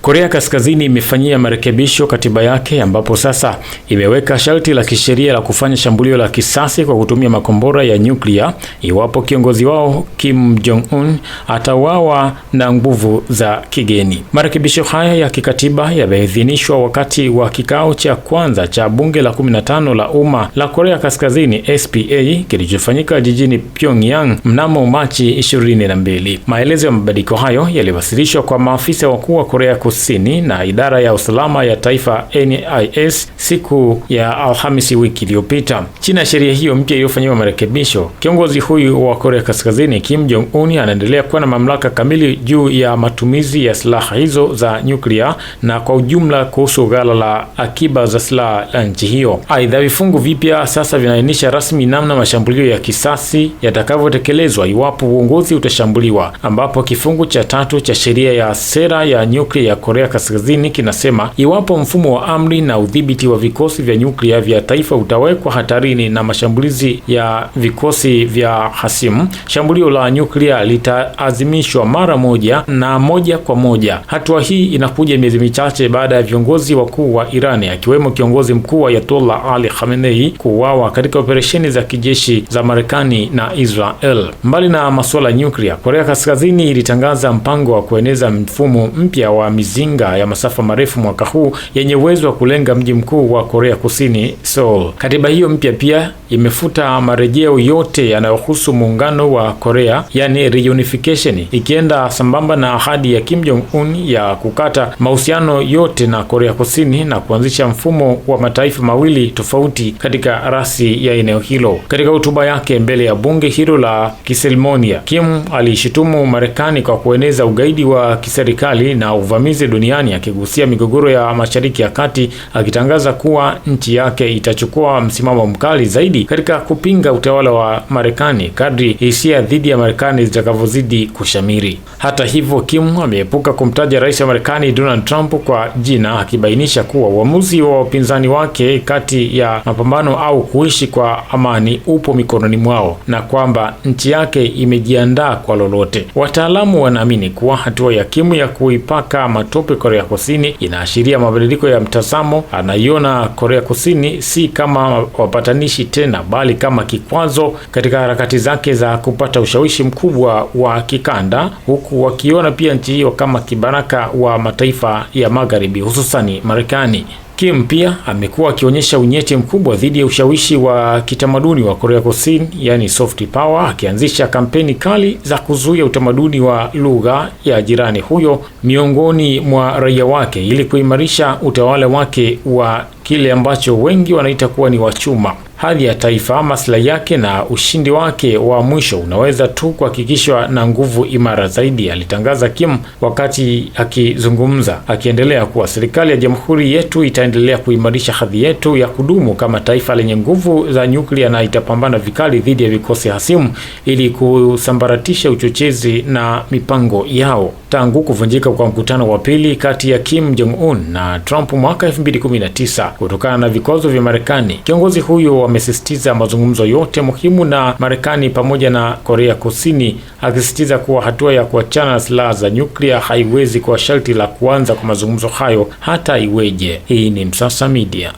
Korea Kaskazini imefanyia marekebisho katiba yake ambapo sasa imeweka sharti la kisheria la kufanya shambulio la kisasi kwa kutumia makombora ya nyuklia iwapo kiongozi wao Kim Jong-un atauawa na nguvu za kigeni. Marekebisho haya ya kikatiba yameidhinishwa wakati wa kikao cha kwanza cha bunge la 15 la umma la Korea Kaskazini SPA kilichofanyika jijini Pyongyang mnamo Machi 22. Maelezo ya mabadiliko hayo yaliwasilishwa kwa maafisa wakuu wa Korea Kusini na idara ya usalama ya taifa NIS siku ya Alhamisi wiki iliyopita. Chini ya sheria hiyo mpya iliyofanywa marekebisho, kiongozi huyu wa Korea Kaskazini Kim Jong-un anaendelea kuwa na mamlaka kamili juu ya matumizi ya silaha hizo za nyuklia na kwa ujumla kuhusu ghala la akiba za silaha la nchi hiyo. Aidha, vifungu vipya sasa vinaainisha rasmi namna mashambulio ya kisasi yatakavyotekelezwa iwapo uongozi utashambuliwa, ambapo kifungu cha 3 cha sheria ya sera ya nyuklia ya Korea Kaskazini kinasema iwapo mfumo wa amri na udhibiti wa vikosi vya nyuklia vya taifa utawekwa hatarini na mashambulizi ya vikosi vya hasimu, shambulio la nyuklia litaazimishwa mara moja na moja kwa moja. Hatua hii inakuja miezi michache baada ya viongozi wakuu wa Irani akiwemo kiongozi mkuu Ayatollah Ali Khamenei kuuawa katika operesheni za kijeshi za Marekani na Israel. Mbali na masuala ya nyuklia, Korea Kaskazini ilitangaza mpango wa kueneza mfumo mpya wa mizinga ya masafa marefu mwaka huu yenye uwezo wa kulenga mji mkuu wa Korea Kusini, Seoul. Katiba hiyo mpya pia imefuta marejeo yote yanayohusu muungano wa Korea, yani reunification, ikienda sambamba na ahadi ya Kim Jong-un ya kukata mahusiano yote na Korea Kusini na kuanzisha mfumo wa mataifa mawili tofauti katika rasi ya eneo hilo. Katika hotuba yake mbele ya bunge hilo la kiserimonia, Kim alishutumu Marekani kwa kueneza ugaidi wa kiserikali na uvamizi duniani, akigusia migogoro ya Mashariki ya Kati, akitangaza kuwa nchi yake itachukua msimamo mkali zaidi katika kupinga utawala wa Marekani kadri hisia dhidi ya Marekani zitakavyozidi kushamiri. Hata hivyo, Kim ameepuka kumtaja rais wa Marekani Donald Trump kwa jina, akibainisha kuwa uamuzi wa wapinzani wake kati ya mapambano au kuishi kwa amani upo mikononi mwao na kwamba nchi yake imejiandaa kwa lolote. Wataalamu wanaamini kuwa hatua ya Kim ya kuipaka matope Korea Kusini inaashiria mabadiliko ya mtazamo. Anaiona Korea Kusini si kama wapatanishi tena, bali kama kikwazo katika harakati zake za kupata ushawishi mkubwa wa kikanda, huku wakiona pia nchi hiyo kama kibaraka wa mataifa ya Magharibi, hususani Marekani. Kim pia amekuwa akionyesha unyeti mkubwa dhidi ya ushawishi wa kitamaduni wa Korea Kusini, yani soft power, akianzisha kampeni kali za kuzuia utamaduni wa lugha ya jirani huyo miongoni mwa raia wake ili kuimarisha utawala wake wa kile ambacho wengi wanaita kuwa ni wachuma. Hadhi ya taifa, maslahi yake na ushindi wake wa mwisho unaweza tu kuhakikishwa na nguvu imara zaidi, alitangaza Kim wakati akizungumza, akiendelea kuwa serikali ya jamhuri yetu itaendelea kuimarisha hadhi yetu ya kudumu kama taifa lenye nguvu za nyuklia na itapambana vikali dhidi ya vikosi hasimu ili kusambaratisha uchochezi na mipango yao. Tangu kuvunjika kwa mkutano wa pili kati ya Kim Jong-un na Trump mwaka 2019 kutokana na vikwazo vya Marekani, kiongozi huyo amesisitiza mazungumzo yote muhimu na Marekani pamoja na Korea Kusini, akisisitiza kuwa hatua ya kuachana na silaha za nyuklia haiwezi kuwa sharti la kuanza kwa mazungumzo hayo hata iweje. Hii ni Msasa Media.